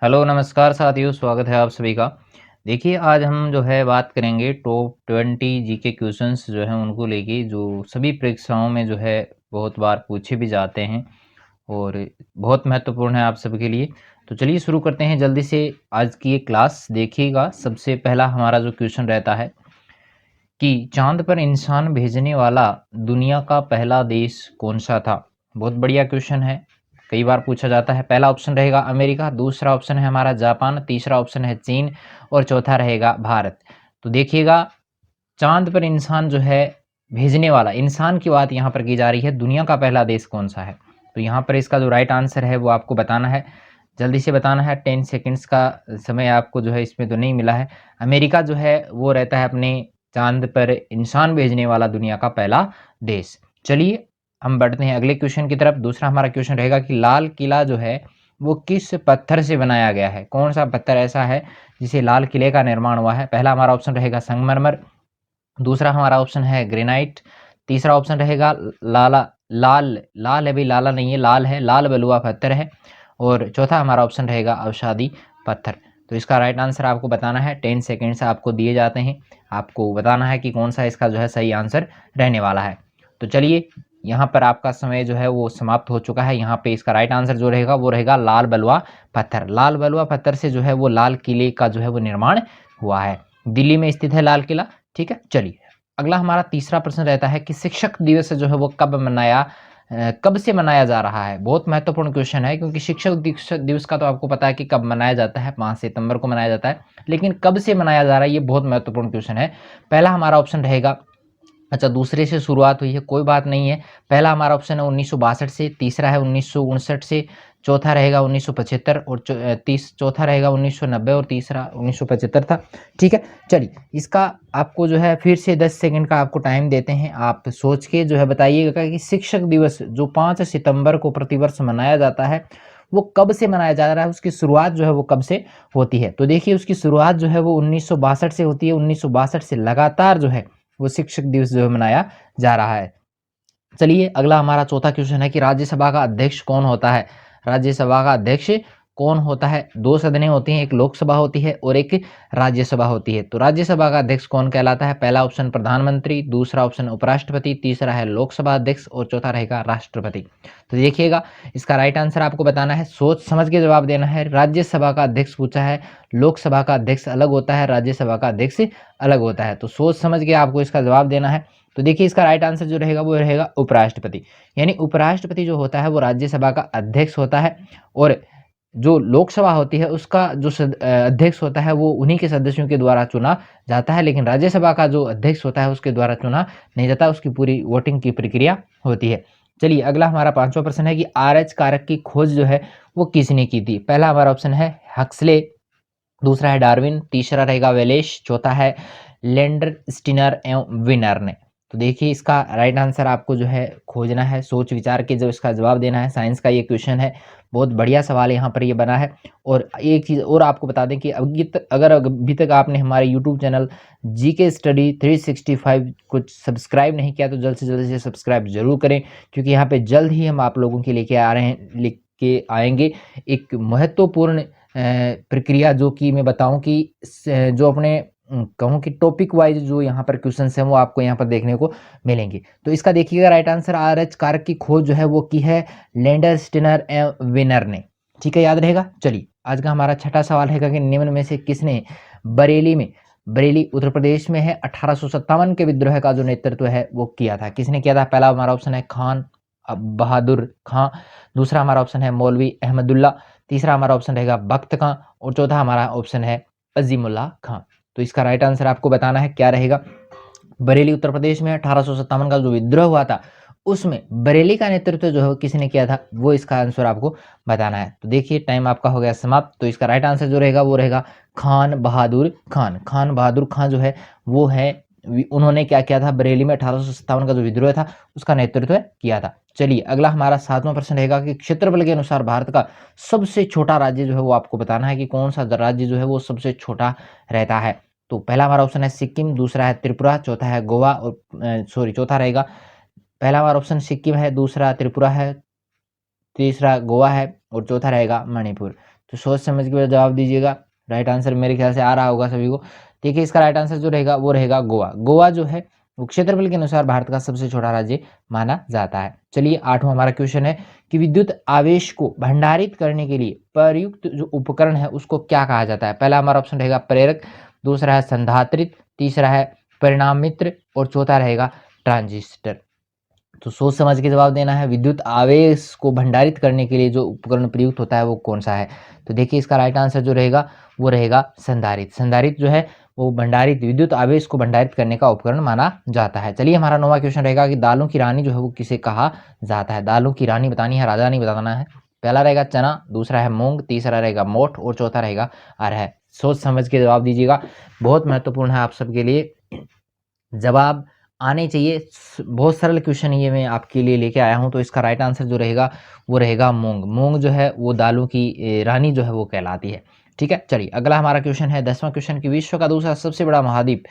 Hello नमस्कार साथियों, स्वागत है आप सभी का। देखिए आज हम जो है बात करेंगे टॉप 20 जीके क्वेश्चंस जो हैं उनको लेके, जो सभी परीक्षाओं में जो है बहुत बार पूछे भी जाते हैं और बहुत महत्वपूर्ण है आप सबके लिए। तो चलिए शुरू करते हैं जल्दी से आज की ये क्लास। देखिएगा, सबसे पहला हमारा जो क्वेश्चन रहता है कि चांद पर इंसान भेजने वाला दुनिया का पहला देश कौन सा था। बहुत बढ़िया क्वेश्चन है, कई बार पूछा जाता है। पहला ऑप्शन रहेगा अमेरिका, दूसरा ऑप्शन है हमारा जापान, तीसरा ऑप्शन है चीन और चौथा रहेगा भारत। तो देखिएगा, चांद पर इंसान जो है भेजने वाला, इंसान की बात यहाँ पर की जा रही है, दुनिया का पहला देश कौन सा है। तो यहाँ पर इसका जो राइट आंसर है वो आपको बताना है, जल्दी से बताना है। 10 सेकंड्स का समय आपको जो है इसमें तो नहीं मिला है। अमेरिका जो है वो रहता है अपने चांद पर इंसान भेजने वाला दुनिया का पहला देश। चलिए हम बढ़ते हैं अगले क्वेश्चन की तरफ। दूसरा हमारा क्वेश्चन रहेगा कि लाल किला जो है वो किस पत्थर से बनाया गया है। कौन सा पत्थर ऐसा है जिसे लाल किले का निर्माण हुआ है। पहला हमारा ऑप्शन रहेगा संगमरमर, दूसरा हमारा ऑप्शन है ग्रेनाइट, तीसरा ऑप्शन रहेगा लाला लाल लाल है भाई, लाला नहीं है, लाल है, लाल बलुआ पत्थर है, और चौथा हमारा ऑप्शन रहेगा अवसादी पत्थर। तो इसका राइट आंसर आपको बताना है। 10 सेकेंड्स आपको दिए जाते हैं, आपको बताना है कि कौन सा इसका जो है सही आंसर रहने वाला है। तो चलिए, यहाँ पर आपका समय जो है वो समाप्त हो चुका है। यहाँ पे इसका राइट आंसर जो रहेगा वो रहेगा लाल बलुआ पत्थर। लाल बलुआ पत्थर से जो है वो लाल किले का जो है वो निर्माण हुआ है। दिल्ली में स्थित है लाल किला। ठीक है, चलिए अगला हमारा तीसरा प्रश्न रहता है कि शिक्षक दिवस जो है वो कब से मनाया जा रहा है। बहुत महत्वपूर्ण क्वेश्चन है, क्योंकि शिक्षक दिवस का तो आपको पता है कि कब मनाया जाता है, 5 सितंबर को मनाया जाता है, लेकिन कब से मनाया जा रहा है ये बहुत महत्वपूर्ण क्वेश्चन है। पहला हमारा ऑप्शन रहेगा, अच्छा दूसरे से शुरुआत हुई है, कोई बात नहीं है। पहला हमारा ऑप्शन है 1962 से, तीसरा है 1959 से, चौथा रहेगा 1975 और चौथा रहेगा 1990 और तीसरा 1975 था। ठीक है, चलिए इसका आपको जो है फिर से 10 सेकंड का आपको टाइम देते हैं। आप सोच के जो है बताइएगा कि शिक्षक दिवस जो 5 सितंबर को प्रतिवर्ष मनाया जाता है वो कब से मनाया जा रहा है, उसकी शुरुआत जो है वो कब से होती है। तो देखिए उसकी शुरुआत जो है वो 1962 से होती है। 1962 से लगातार जो है वो शिक्षक दिवस जो है मनाया जा रहा है। चलिए अगला हमारा चौथा क्वेश्चन है कि राज्यसभा का अध्यक्ष कौन होता है। राज्यसभा का अध्यक्ष कौन होता है। 2 सदनें होती हैं, एक लोकसभा होती है और एक राज्यसभा होती है। तो राज्यसभा का अध्यक्ष कौन कहलाता है। पहला ऑप्शन प्रधानमंत्री, दूसरा ऑप्शन उपराष्ट्रपति, तीसरा है लोकसभा अध्यक्ष और चौथा रहेगा राष्ट्रपति। तो देखिएगा, इसका राइट आंसर आपको बताना है, सोच समझ के जवाब देना है। राज्यसभा का अध्यक्ष पूछा है, लोकसभा का अध्यक्ष अलग होता है, राज्यसभा का अध्यक्ष अलग होता है। तो सोच समझ के आपको इसका जवाब देना है। तो देखिए इसका राइट आंसर जो रहेगा वो रहेगा उपराष्ट्रपति। यानी उपराष्ट्रपति जो होता है वो राज्यसभा का अध्यक्ष होता है, और जो लोकसभा होती है उसका जो अध्यक्ष होता है वो उन्हीं के सदस्यों के द्वारा चुना जाता है, लेकिन राज्यसभा का जो अध्यक्ष होता है उसके द्वारा चुना नहीं जाता, उसकी पूरी वोटिंग की प्रक्रिया होती है। चलिए अगला हमारा 5वां प्रश्न है कि RH कारक की खोज जो है वो किसने की थी। पहला हमारा ऑप्शन है हक्सले, दूसरा है डार्विन, तीसरा रहेगा वेलेश, चौथा है लेंडर स्टिनर एवं विनर ने। तो देखिए इसका राइट आंसर आपको जो है खोजना है, सोच विचार के जो इसका जवाब देना है। साइंस का ये क्वेश्चन है, बहुत बढ़िया सवाल यहाँ पर ये बना है। और एक चीज़ और आपको बता दें कि अगर अभी तक आपने हमारे यूट्यूब चैनल जीके स्टडी 365 को सब्सक्राइब नहीं किया तो जल्द से सब्सक्राइब जरूर करें, क्योंकि यहाँ पे जल्द ही हम आप लोगों के लेके आ रहे हैं, लेके आएंगे एक महत्वपूर्ण प्रक्रिया, जो कि मैं बताऊं कि जो अपने कहूँ कि टॉपिक वाइज जो यहाँ पर क्वेश्चंस हैं वो आपको यहाँ पर देखने को मिलेंगे। तो इसका देखिएगा राइट आंसर RH कारक की खोज जो है वो की है लेंडर स्टिनर एवं विनर ने। ठीक है, याद रहेगा। चलिए आज का हमारा छठा सवाल है कि निम्न में से किसने बरेली उत्तर प्रदेश में है 1857 के विद्रोह का जो नेतृत्व है वो किया था। किसने किया था। पहला हमारा ऑप्शन है खान बहादुर खां, दूसरा हमारा ऑप्शन है मौलवी अहमदुल्ला, तीसरा हमारा ऑप्शन रहेगा बख्त खां और चौथा हमारा ऑप्शन है अजीमुल्ला खां। तो इसका राइट आंसर आपको बताना है क्या रहेगा। बरेली उत्तर प्रदेश में 1857 का जो विद्रोह हुआ था उसमें बरेली का नेतृत्व जो है किसने किया था, वो इसका आंसर आपको बताना है। तो देखिए टाइम आपका हो गया समाप्त। तो इसका राइट आंसर जो रहेगा वो रहेगा खान बहादुर खान। खान बहादुर खान जो है वो है, उन्होंने क्या किया था, बरेली में 1857 का जो विद्रोह था उसका नेतृत्व किया था। चलिए अगला हमारा 7वां प्रश्न रहेगा कि क्षेत्रफल के अनुसार भारत का सबसे छोटा राज्य जो है वो आपको बताना है कि कौन सा राज्य जो है वो सबसे छोटा रहता है। तो पहला हमारा ऑप्शन है सिक्किम, दूसरा है त्रिपुरा, चौथा है गोवा और चौथा रहेगा, पहला हमारा ऑप्शन सिक्किम है, दूसरा त्रिपुरा है, तीसरा गोवा है और चौथा रहेगा मणिपुर। तो सोच समझ के जवाब दीजिएगा। राइट आंसर मेरे ख्याल से आ रहा होगा सभी को। देखिए इसका राइट आंसर जो रहेगा वो रहेगा गोवा। गोवा जो है वो क्षेत्रफल के अनुसार भारत का सबसे छोटा राज्य माना जाता है। चलिए 8वां हमारा क्वेश्चन है कि विद्युत आवेश को भंडारित करने के लिए प्रयुक्त जो उपकरण है उसको क्या कहा जाता है। पहला हमारा ऑप्शन रहेगा प्रेरक, दूसरा है संधारित्र, तीसरा है परिणाम मित्र और चौथा रहेगा ट्रांजिस्टर। तो सोच समझ के जवाब देना है। विद्युत आवेश को भंडारित करने के लिए जो उपकरण प्रयुक्त होता है वो कौन सा है। तो देखिए इसका राइट आंसर जो रहेगा वो रहेगा संधारित्र। संधारित्र जो है वो भंडारित विद्युत आवेश को भंडारित करने का उपकरण माना जाता है। चलिए हमारा 9वां क्वेश्चन रहेगा कि दालों की रानी जो है वो किसे कहा जाता है। दालों की रानी बतानी है, राजा नहीं बताना है। पहला रहेगा चना, दूसरा है मूंग, तीसरा रहेगा मोठ और चौथा रहेगा अरहर। सोच समझ के जवाब दीजिएगा, बहुत महत्वपूर्ण है आप सबके लिए, जवाब आने चाहिए। बहुत सरल क्वेश्चन ये मैं आपके लिए लेके आया हूं। तो इसका राइट आंसर जो रहेगा वो रहेगा मूंग। मूंग जो है वो दालों की रानी जो है वो कहलाती है। ठीक है, चलिए अगला हमारा क्वेश्चन है 10वां क्वेश्चन कि विश्व का दूसरा सबसे बड़ा महाद्वीप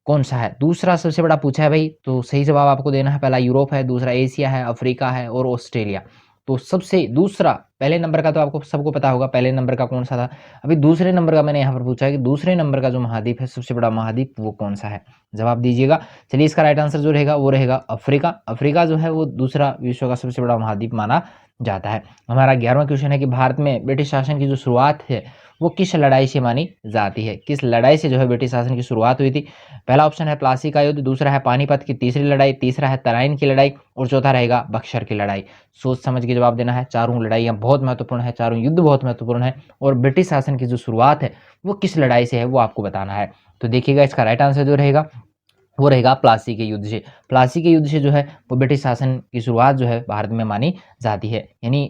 कौन सा है। दूसरा सबसे बड़ा पूछा है भाई, तो सही जवाब आपको देना है। पहला यूरोप है, दूसरा एशिया है, अफ्रीका है और ऑस्ट्रेलिया। तो सबसे दूसरा, पहले नंबर का तो आपको सबको पता होगा पहले नंबर का कौन सा था। अभी दूसरे नंबर का मैंने यहाँ पर पूछा है कि दूसरे नंबर का जो महाद्वीप है सबसे बड़ा महाद्वीप वो कौन सा है, जवाब दीजिएगा। चलिए इसका राइट आंसर जो रहेगा वो रहेगा अफ्रीका। अफ्रीका जो है वो दूसरा विश्व का सबसे बड़ा महाद्वीप माना जाता है। हमारा 11वां क्वेश्चन है कि भारत में ब्रिटिश शासन की जो शुरुआत है वो किस लड़ाई से मानी जाती है। किस लड़ाई से जो है ब्रिटिश शासन की शुरुआत हुई थी। पहला ऑप्शन है प्लासी का युद्ध, दूसरा है पानीपत की तीसरी लड़ाई, तीसरा है तराइन की लड़ाई और चौथा रहेगा बक्सर की लड़ाई। सोच समझ के जवाब देना है। चारों लड़ाइयाँ बहुत महत्वपूर्ण है, चारों युद्ध बहुत महत्वपूर्ण है और ब्रिटिश शासन की जो शुरुआत है वो किस लड़ाई से है वो आपको बताना है। तो देखिएगा इसका राइट आंसर जो रहेगा वो रहेगा प्लासी के युद्ध से। प्लासी के युद्ध से जो है वो ब्रिटिश शासन की शुरुआत जो है भारत में मानी जाती है, यानी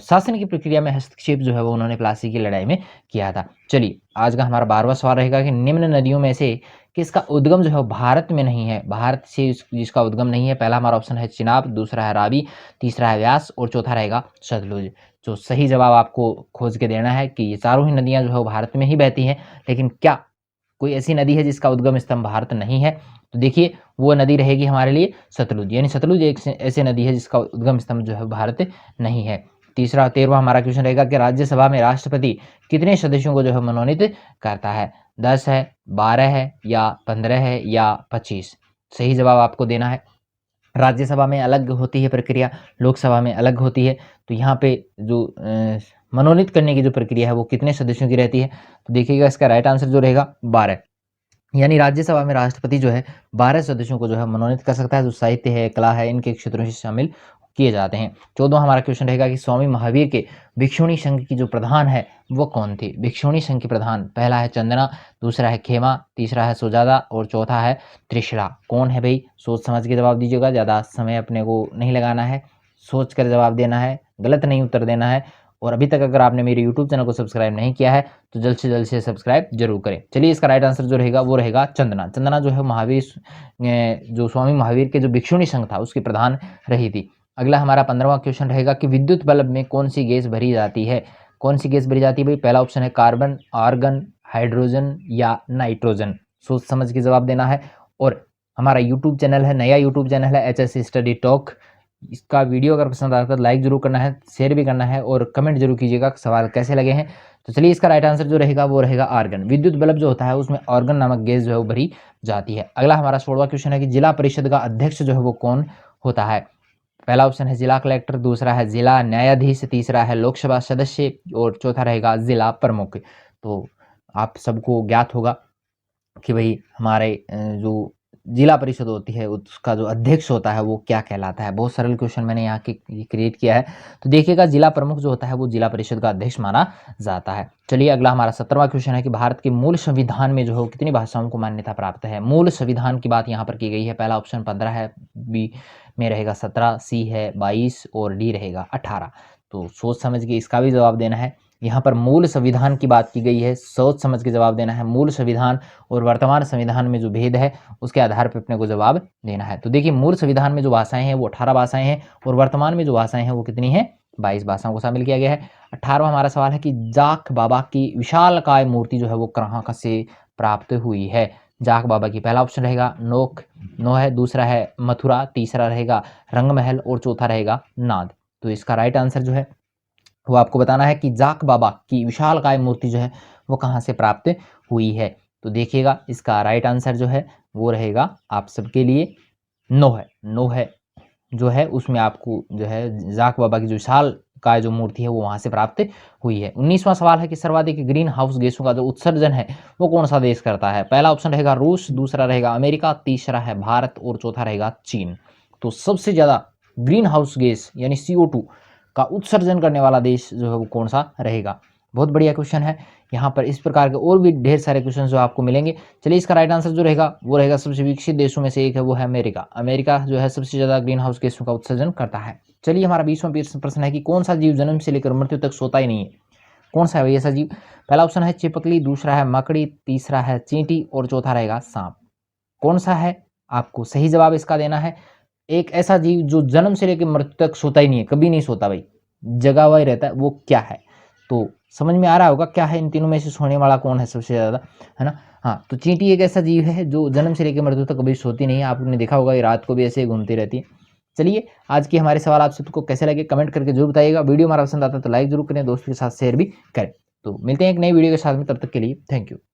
शासन की प्रक्रिया में हस्तक्षेप जो है वो उन्होंने प्लासी की लड़ाई में किया था। चलिए आज का हमारा 12वां सवाल रहेगा कि निम्न नदियों में से किसका उद्गम जो है भारत में नहीं है। भारत से जिसका उद्गम नहीं है, पहला हमारा ऑप्शन है चिनाब, दूसरा है रावी, तीसरा है व्यास और चौथा रहेगा सतलुज। जो सही जवाब आपको खोज के देना है कि ये चारों ही नदियां जो है वो भारत में ही बहती हैं, लेकिन क्या कोई ऐसी नदी है जिसका उद्गम स्थल भारत नहीं है। तो देखिए वो नदी रहेगी हमारे लिए सतलुज, यानी सतलुज एक ऐसी नदी है जिसका उद्गम स्थल जो है भारत नहीं है। तीसरा 13वां हमारा क्वेश्चन रहेगा कि राज्यसभा में राष्ट्रपति कितने सदस्यों को जो है मनोनीत करता है। 10 है, 12 है या 15 है या 25। सही जवाब आपको देना है। राज्यसभा में अलग होती है प्रक्रिया, लोकसभा में अलग होती है। तो यहाँ पे जो मनोनीत करने की जो प्रक्रिया है वो कितने सदस्यों की रहती है। तो देखिएगा इसका राइट आंसर जो रहेगा 12, यानी राज्यसभा में राष्ट्रपति जो है 12 सदस्यों को जो है मनोनीत कर सकता है। जो साहित्य है, कला है, इनके क्षेत्रों से शामिल किए जाते हैं। 14वां हमारा क्वेश्चन रहेगा कि स्वामी महावीर के भिक्षुणी संघ की जो प्रधान है वो कौन थी। भिक्षुणी संघ की प्रधान, पहला है चंदना, दूसरा है खेमा, तीसरा है सुजाता और चौथा है त्रिशला। कौन है भाई, सोच समझ के जवाब दीजिएगा, ज़्यादा समय अपने को नहीं लगाना है, सोच कर जवाब देना है, गलत नहीं उत्तर देना है। और अभी तक अगर आपने मेरे यूट्यूब चैनल को सब्सक्राइब नहीं किया है तो जल्द से सब्सक्राइब जरूर करें। चलिए इसका राइट आंसर जो रहेगा वो रहेगा चंदना। चंदना जो है महावीर जो स्वामी महावीर के जो भिक्षुणी संघ था उसकी प्रधान रही थी। अगला हमारा 15वां क्वेश्चन रहेगा कि विद्युत बल्ब में कौन सी गैस भरी जाती है। कौन सी गैस भरी जाती है भाई, पहला ऑप्शन है कार्बन, आर्गन, हाइड्रोजन या नाइट्रोजन। सोच समझ के जवाब देना है। और हमारा यूट्यूब चैनल है, नया यूट्यूब चैनल है HS स्टडी टॉक। इसका वीडियो अगर पसंद आता है तो लाइक जरूर करना है, शेयर भी करना है और कमेंट जरूर कीजिएगा सवाल कैसे लगे हैं। तो चलिए इसका राइट आंसर जो रहेगा वो रहेगा आर्गन। विद्युत बल्ब जो होता है उसमें आर्गन नामक गैस जो है वो भरी जाती है। अगला हमारा 16वां क्वेश्चन है कि जिला परिषद का अध्यक्ष जो है वो कौन होता है। पहला ऑप्शन है जिला कलेक्टर, दूसरा है जिला न्यायाधीश, तीसरा है लोकसभा सदस्य और चौथा रहेगा जिला प्रमुख। तो आप सबको ज्ञात होगा कि भाई हमारे जो जिला परिषद होती है उसका जो अध्यक्ष होता है वो क्या कहलाता है। बहुत सरल क्वेश्चन मैंने यहाँ के क्रिएट किया है। तो देखिएगा जिला प्रमुख जो होता है वो जिला परिषद का अध्यक्ष माना जाता है। चलिए अगला हमारा 17वां क्वेश्चन है कि भारत के मूल संविधान में जो है कितनी भाषाओं को मान्यता प्राप्त है। मूल संविधान की बात यहाँ पर की गई है। पहला ऑप्शन 15 है, बी में रहेगा 17, सी है 22 और डी रहेगा 18। तो सोच समझ के इसका भी जवाब देना है। यहाँ पर मूल संविधान की बात की गई है, सोच समझ के जवाब देना है। मूल संविधान और वर्तमान संविधान में जो भेद है उसके आधार पर अपने को जवाब देना है। तो देखिए मूल संविधान में जो भाषाएं हैं वो 18 भाषाएं हैं और वर्तमान में जो भाषाएं हैं वो कितनी है, 22 भाषाओं को शामिल किया गया है। 18वां हमारा सवाल है कि जाख बाबा की विशालकाय मूर्ति जो है वो कहाँ से प्राप्त हुई है। जाख बाबा की पहला ऑप्शन रहेगा नो है, दूसरा है मथुरा, तीसरा रहेगा रंगमहल और चौथा रहेगा नाद। तो इसका राइट आंसर जो है वो आपको बताना है कि जाक बाबा की विशालकाय मूर्ति जो है वो कहाँ से प्राप्त हुई है। तो देखिएगा इसका राइट आंसर जो है वो रहेगा आप सबके लिए नोह जो है उसमें आपको जो है जाक बाबा की जो विशाल का जो मूर्ति है वो वहां से प्राप्त हुई है। 19वां सवाल है कि सर्वाधिक ग्रीन हाउस गैसों का जो उत्सर्जन है वो कौन सा देश करता है। पहला ऑप्शन रहेगा रूस, दूसरा रहेगा अमेरिका, तीसरा है भारत और चौथा रहेगा चीन। तो सबसे ज्यादा ग्रीन हाउस गैस यानी CO2 का उत्सर्जन करने वाला देश जो है वो कौन सा रहेगा। बहुत बढ़िया क्वेश्चन है। यहाँ पर इस प्रकार के और भी ढेर सारे क्वेश्चन जो आपको मिलेंगे। चलिए इसका राइट आंसर जो रहेगा वो रहेगा सबसे विकसित देशों में से एक है वो है अमेरिका। अमेरिका जो है सबसे ज्यादा ग्रीन हाउस गैसों का उत्सर्जन करता है। चलिए हमारा 20वां प्रश्न है कि कौन सा जीव जन्म से लेकर मृत्यु तक सोता ही नहीं है। कौन सा है भाई ऐसा जीव। पहला ऑप्शन है चिपकली, दूसरा है मकड़ी, तीसरा है चींटी और चौथा रहेगा सांप। कौन सा है आपको सही जवाब इसका देना है। एक ऐसा जीव जो जन्म से लेकर मृत्यु तक सोता ही नहीं है, कभी नहीं सोता भाई, जगा हुआ ही रहता है, वो क्या है। तो समझ में आ रहा होगा क्या है इन तीनों में से सोने वाला कौन है सबसे ज्यादा, है ना। हाँ, तो चींटी एक ऐसा जीव है जो जन्म से लेकर मृत्यु तक कभी सोती नहीं है। आपने देखा होगा ये रात को भी ऐसे ही घूमती रहती है। चलिए आज के हमारे सवाल आप सबको कैसे लगे कमेंट करके जरूर बताइएगा। वीडियो हमारा पसंद आता है तो लाइक जरूर करें, दोस्तों के साथ शेयर भी करें। तो मिलते हैं एक नई वीडियो के साथ में, तब तक के लिए थैंक यू।